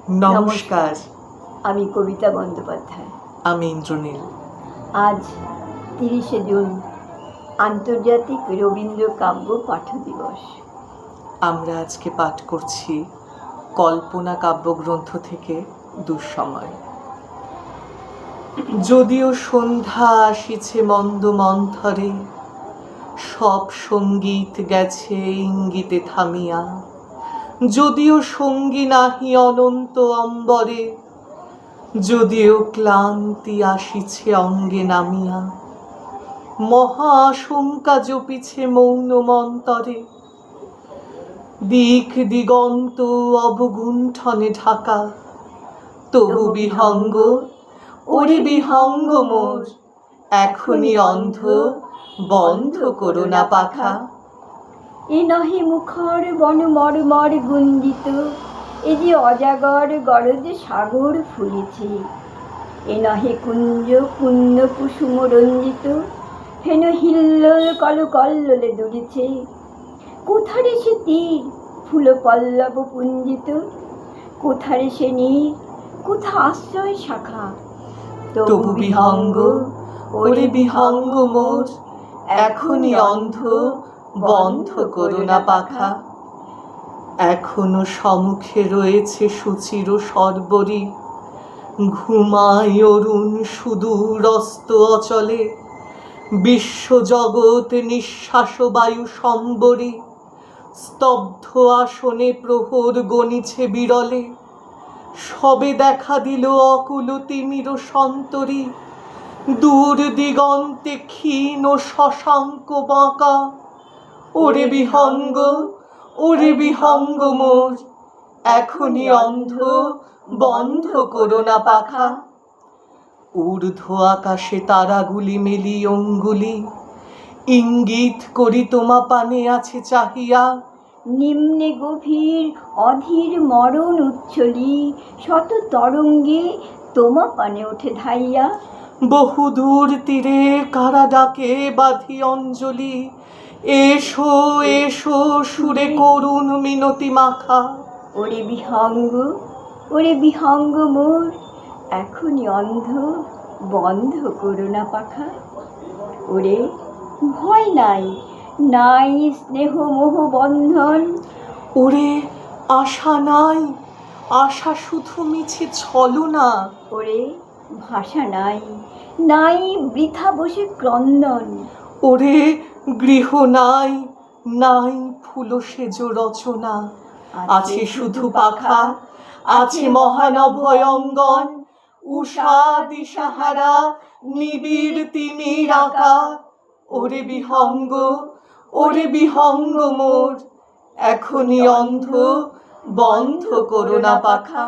নমস্কার। আমি কবিতা বন্দ্যোপাধ্যায়। আমি ইন্দ্রনীল। আজ 30শে জুন আন্তর্জাতিক রবীন্দ্র কাব্য পাঠ দিবস। আমরা আজকে পাঠ করছি কল্পনা কাব্যগ্রন্থ থেকে দুঃসময়। যদিও সন্ধ্যা আসিছে মন্দ মন্থরে, সব সঙ্গীত গেছে ইঙ্গিতে থামিয়া। যদিও সঙ্গী নাহি অনন্ত অম্বরে, যদিও ক্লান্তি আসিছে অঙ্গে নামিয়া। মহা আশঙ্কা জপিছে মৌন মন্তরে, দিক দিগন্ত অবগুণ্ঠনে ঢাকা। তবু বিহঙ্গ, ওরে বিহঙ্গ মোর, এখনই অন্ধ, বন্ধ করো না পাখা। এ নহে মুখর বন মর্মর গুঞ্জিত, এ যে অজাগর গরজ সাগর ফুলেছে। এ নহে কুঞ্জ পুণ্য কুসুম রঞ্জিত, হেন হিল্লোল কল কল্লোলে দুলেছে। কোথারে সে তীর ফুল পল্লব পুঞ্জিত, কোথারে সে নীর, কোথা আশ্রয় শাখা। তবু বিহঙ্গ, ওরে বিহঙ্গ মোর, এখনই অন্ধ, বন্ধ করো না পাখা। এখনো সম্মুখে রয়েছে সুচির সর্বরী, ঘুমায় অরুণ সুদূর অস্ত অচলে। বিশ্বজগৎ নিঃশ্বাস বায়ু সম্বরে, স্তব্ধ আসনে প্রহর গণিছে বিরলে। সবে দেখা দিল অকুল তিমির সন্তরী, দূর দিগন্তে ক্ষীণ শশাঙ্ক বাঁকা। ওরে বিহঙ্গ, ওরে বিহঙ্গ মোর, এখনই অন্ধ, বন্ধ করো না পাখা। ঊর্ধ্ব আকাশে তারাগুলি মেলি অঙ্গুলি, ইঙ্গিত করি তোমা পানে আছে চাহিয়া। নিম্নে গভীর অধীর মরণ উচ্ছলি, শত তরঙ্গে তোমা পানে ওঠে ধাইয়া। বহুদূর তীরে কারা ডাকে বাঁধি অঞ্জলি, এসো এসো সুরে করুণ মিনতি মাখা। ওরে বিহঙ্গ, ওরে বিহঙ্গ মোর, এখনই অন্ধ, বন্ধ করো না পাখা। ওরে ভয় নাই, নাই স্নেহ মোহ বন্ধন। ওরে আশা নাই, আশা শুধু মিছে ছলনা। ওরে ভাষা নাই, নাই বৃথা বসে ক্রন্দন। ওরে গৃহ নাই, নাই ফুল সেজ রচনা। আছে শুধু পাখা, আছে মহান অভয়ঙ্গন। উষা দিশাহারা নিবিড় তিমির আঁকা। ওরে বিহঙ্গ, ওরে বিহঙ্গ মোর, এখনই অন্ধ, বন্ধ করো না পাখা।